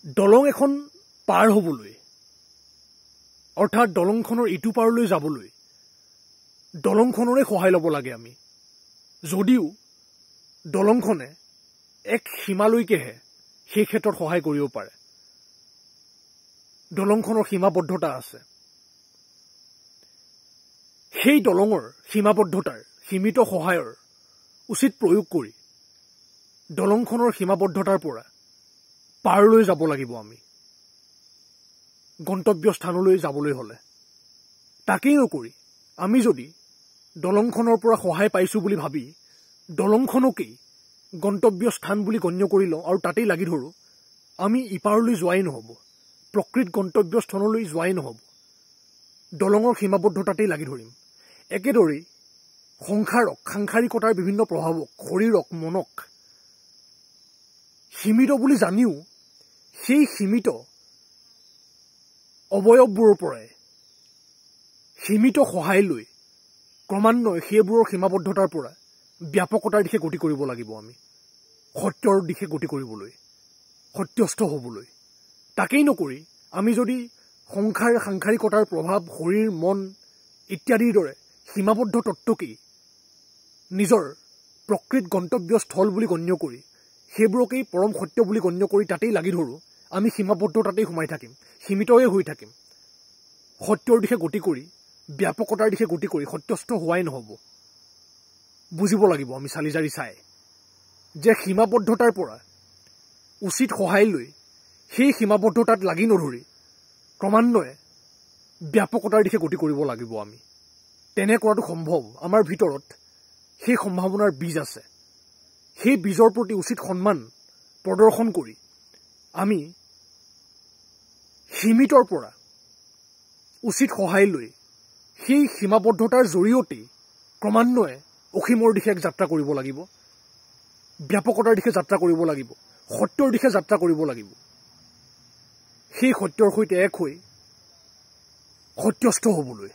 দলং এখন পাৰ হ'বলৈ অৰ্থাৎ দলংখনৰ ইটো পাৰলৈ যাবলৈ দলংখনৰে সহায় ল'ব লাগে আমি। যদিও দলংখনে এক সীমালৈকেহে সেই ক্ষেত্ৰত সহায় কৰিব পাৰে। দলংখনৰ সীমাবদ্ধতা আছে। সেই দলঙৰ সীমাবদ্ধতাৰ সীমিত সহায়ৰ উচিত প্ৰয়োগ কৰি দলংখনৰ সীমাবদ্ধতাৰ পৰা পাৰলৈ যাব লাগিব আমি গন্তব্য স্থানলৈ যাবলৈ হ'লে। তাকেই নকৰি আমি যদি দলংখনৰ পৰা সহায় পাইছোঁ বুলি ভাবি দলংখনকেই গন্তব্য স্থান বুলি গণ্য কৰি লওঁ আৰু তাতেই লাগি ধৰোঁ, আমি ইপাৰলৈ যোৱাই নহ'ব, প্ৰকৃত গন্তব্য স্থানলৈ যোৱাই নহ'ব, দলঙৰ সীমাবদ্ধতাতেই লাগি ধৰিম। একেদৰেই সংসাৰক, সাংসাৰিকতাৰ বিভিন্ন প্ৰভাৱক, শৰীৰক, মনক সীমিত বুলি জানিও সেই সীমিত অৱয়ৱবোৰৰ পৰাই সীমিত সহায় লৈ ক্ৰমান্বয়ে সেইবোৰৰ সীমাবদ্ধতাৰ পৰা ব্যাপকতাৰ দিশে গতি কৰিব লাগিব আমি, সত্যৰ দিশে গতি কৰিবলৈ, সত্যস্থ হ'বলৈ। তাকেই নকৰি আমি যদি সাংসাৰিকতাৰ প্ৰভাৱ, শৰীৰ, মন ইত্যাদিৰ দৰে সীমাবদ্ধ তত্ত্বকেই নিজৰ প্ৰকৃত গন্তব্যস্থল বুলি গণ্য কৰি সেইবোৰকেই পৰম সত্য বুলি গণ্য কৰি তাতেই লাগি ধৰোঁ, আমি সীমাবদ্ধতাতেই সোমাই থাকিম, সীমিতয়ে হৈ থাকিম। সত্যৰ দিশে গতি কৰি, ব্যাপকতাৰ দিশে গতি কৰি সত্যস্থ হোৱাই নহ'ব। বুজিব লাগিব আমি চালি জাৰি চাই যে সীমাবদ্ধতাৰ পৰা উচিত সহায় লৈ সেই সীমাবদ্ধতাত লাগি নধৰি ক্ৰমান্বয়ে ব্যাপকতাৰ দিশে গতি কৰিব লাগিব আমি। তেনে কৰাটো সম্ভৱ। আমাৰ ভিতৰত সেই সম্ভাৱনাৰ বীজ আছে। সেই বীজৰ প্ৰতি উচিত সন্মান প্ৰদৰ্শন কৰি আমি সীমিতৰ পৰা উচিত সহায় লৈ সেই সীমাবদ্ধতাৰ জৰিয়তেই ক্ৰমান্বয়ে অসীমৰ দিশে যাত্ৰা কৰিব লাগিব, ব্যাপকতাৰ দিশে যাত্ৰা কৰিব লাগিব, সত্যৰ দিশে যাত্ৰা কৰিব লাগিব। সেই সত্যৰ সৈতে এক হৈ সত্যস্থ হ'বলৈ।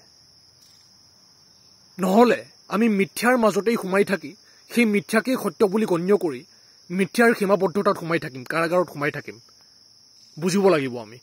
নহ'লে আমি মিথ্যাৰ মাজতেই সোমাই থাকি সেই মিথ্যাকেই সত্য বুলি গণ্য কৰি মিথ্যাৰ সীমাবদ্ধতাত সোমাই থাকিম, কাৰাগাৰত সোমাই থাকিম। বুজিব লাগিব আমি।